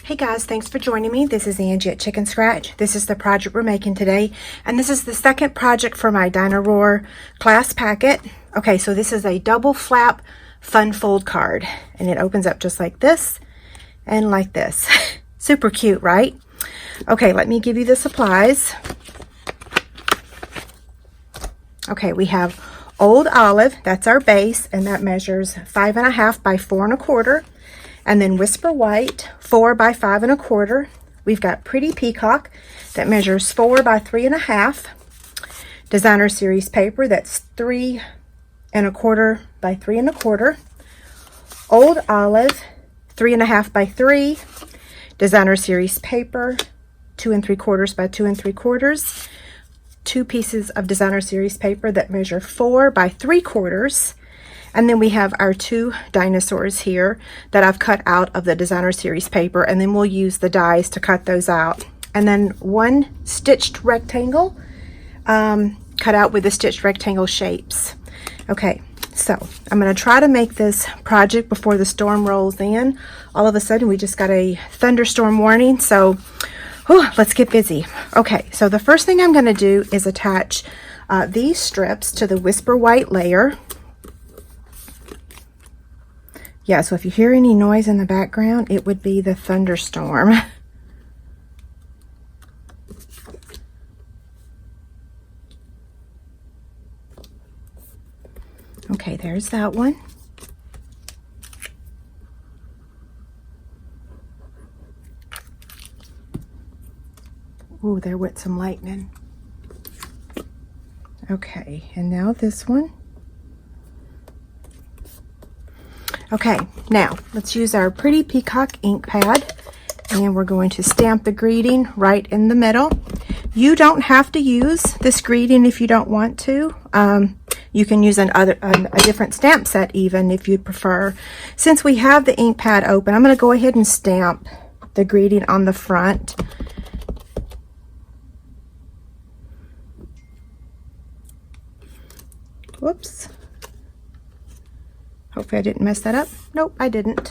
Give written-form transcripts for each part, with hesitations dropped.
Hey guys, thanks for joining me. This is Angie at Chicken Scratch. This is the project we're making today, and this is the second project for my Dynaroar class packet. Okay, so this is a double flap fun fold card, and it opens up just like this and like this. Super cute, right? Okay, let me give you the supplies. Okay, we have Old Olive, that's our base, and that measures 5.5 by 4 1/4. And then Whisper White, 4 by 5 1/4. We've got Pretty Peacock that measures 4 by 3 1/2. Designer Series paper that's 3 1/4 by 3 1/4. Old Olive, 3 1/2 by 3. Designer Series paper, 2 3/4 by 2 3/4. 2 pieces of Designer Series paper that measure 4 by 3/4. And then we have our 2 dinosaurs here that I've cut out of the Designer Series paper, and then we'll use the dies to cut those out. And then 1 stitched rectangle cut out with the stitched rectangle shapes. Okay, so I'm going to try to make this project before the storm rolls in. All of a sudden we just got a thunderstorm warning, so let's get busy. Okay, so the first thing I'm going to do is attach these strips to the Whisper White layer. Yeah, so if you hear any noise in the background, it would be the thunderstorm. Okay, there's that one. Ooh, there went some lightning. Okay, and now this one. Okay, now let's use our Pretty Peacock ink pad, and we're going to stamp the greeting right in the middle. You don't have to use this greeting if you don't want to. You can use a different stamp set even if you prefer. Since we have the ink pad open, I'm going to go ahead and stamp the greeting on the front. Whoops. Hopefully I didn't mess that up. Nope, I didn't.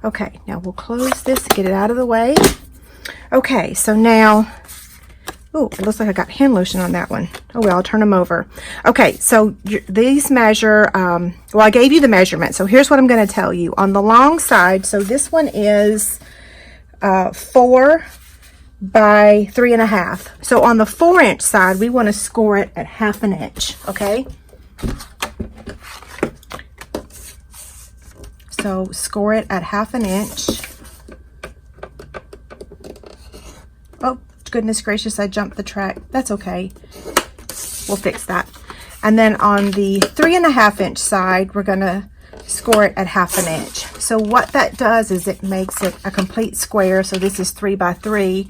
Okay, now we'll close this, get it out of the way. Okay, so now, oh, it looks like I got hand lotion on that one. Oh well, I'll turn them over. Okay, so these measure, well, I gave you the measurement, so here's what I'm going to tell you. On the long side, so this one is 4 by 3 1/2. So on the 4-inch side, we want to score it at 1/2 inch, okay? So score it at 1/2 inch. Oh, goodness gracious, I jumped the track. That's okay. We'll fix that. And then on the 3 1/2 inch side, we're gonna score it at 1/2 inch. So what that does is it makes it a complete square. So this is 3 by 3,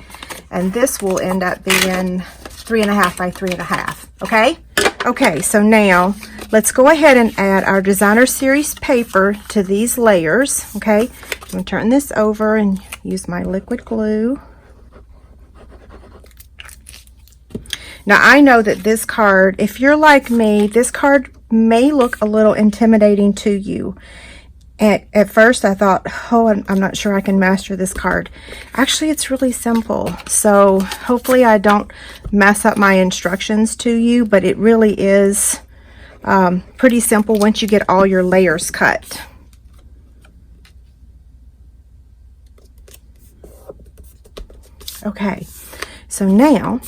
and this will end up being 3 1/2 by 3 1/2. Okay? Okay, so now let's go ahead and add our Designer Series paper to these layers. Okay, I'm going to turn this over and use my liquid glue. Now I know that this card, if you're like me, this card may look a little intimidating to you. At first I thought, oh, I'm not sure I can master this card. Actually, it's really simple. So hopefully I don't mess up my instructions to you, but it really is pretty simple once you get all your layers cut. Okay, so now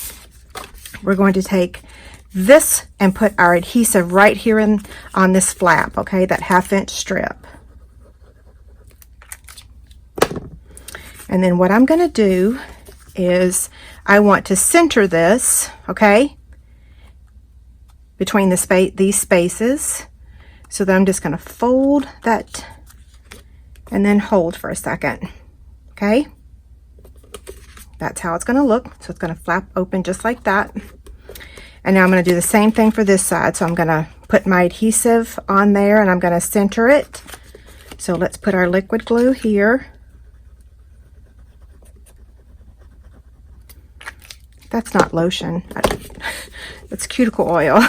we're going to take this and put our adhesive right here on this flap, okay, that 1/2 inch strip. And then what I'm going to do is I want to center this, okay, between these spaces. So then I'm just going to fold that and then hold for a second, okay? That's how it's going to look. So it's going to flap open just like that. And now I'm going to do the same thing for this side. So I'm going to put my adhesive on there and I'm going to center it. So let's put our liquid glue here. That's not lotion. It's cuticle oil.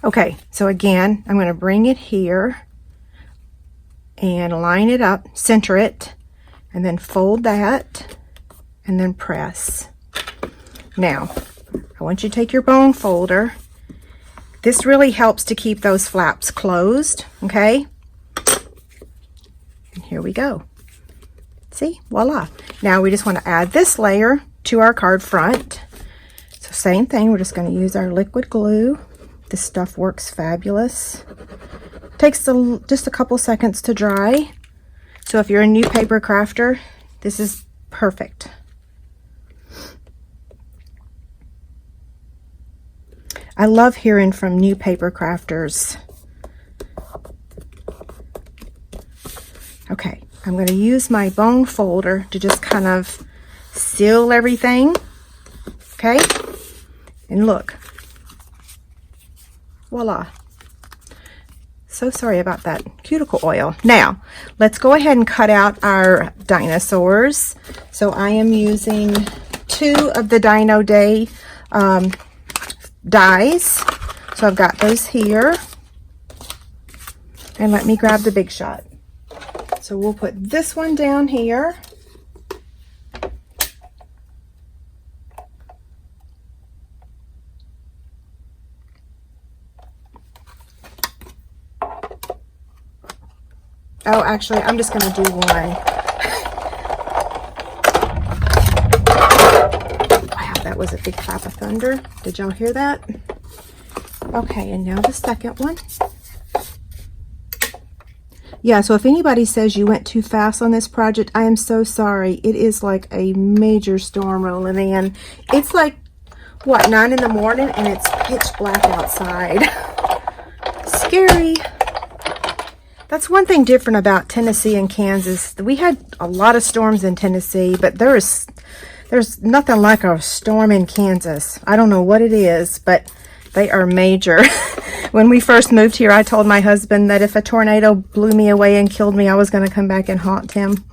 Okay, so again, I'm going to bring it here and line it up, center it, and then fold that, and then press. Now, I want you to take your bone folder. This really helps to keep those flaps closed, okay? And here we go. See, voila. Now we just want to add this layer to our card front. So same thing, we're just going to use our liquid glue. This stuff works fabulous. Takes just a couple seconds to dry. So if you're a new paper crafter, this is perfect. I love hearing from new paper crafters. Okay, I'm going to use my bone folder to just kind of seal everything. Okay, and look. Voila. So sorry about that cuticle oil. Now, let's go ahead and cut out our dinosaurs. So I am using 2 of the Dino Day dies. So I've got those here. And let me grab the Big Shot. So we'll put this one down here. Oh, actually, I'm just going to do one. Wow, that was a big clap of thunder. Did y'all hear that? Okay, and now the second one. Yeah, so if anybody says you went too fast on this project, I am so sorry. It is like a major storm rolling in. It's like, what, 9 in the morning, and it's pitch black outside. Scary. That's one thing different about Tennessee and Kansas. We had a lot of storms in Tennessee, but there's nothing like a storm in Kansas. I don't know what it is, but they are major. When we first moved here, I told my husband that if a tornado blew me away and killed me, I was going to come back and haunt him.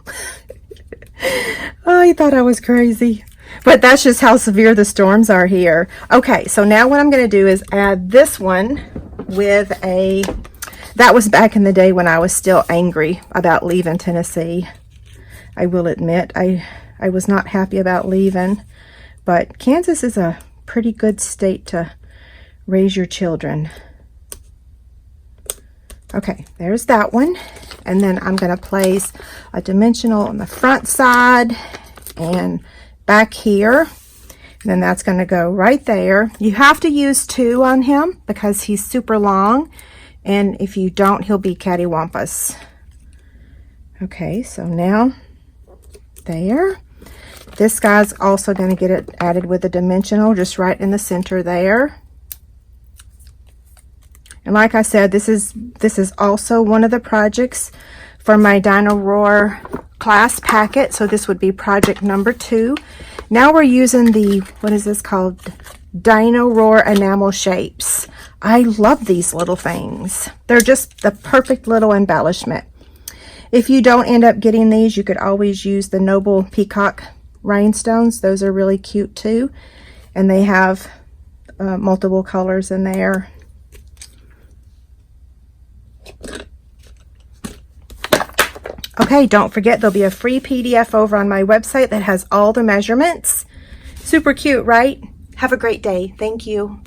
Oh, he thought I was crazy. But that's just how severe the storms are here. Okay, so now what I'm going to do is add this one with a... That was back in the day when I was still angry about leaving Tennessee. I will admit, I was not happy about leaving. But Kansas is a pretty good state to raise your children. Okay, there's that one. And then I'm going to place a dimensional on the front side and back here. And then that's going to go right there. You have to use 2 on him because he's super long. And if you don't, he'll be cattywampus. Okay, so now there. This guy's also going to get it added with a dimensional just right in the center there. And like I said, this is also one of the projects for my Dino Roar class packet. So this would be project number 2. Now we're using the, what is this called? Dino Roar enamel shapes. I love these little things. They're just the perfect little embellishment. If you don't end up getting these, you could always use the Noble Peacock rhinestones. Those are really cute too. And they have multiple colors in there. Okay, don't forget there'll be a free PDF over on my website that has all the measurements. Super cute, right? Have a great day. Thank you.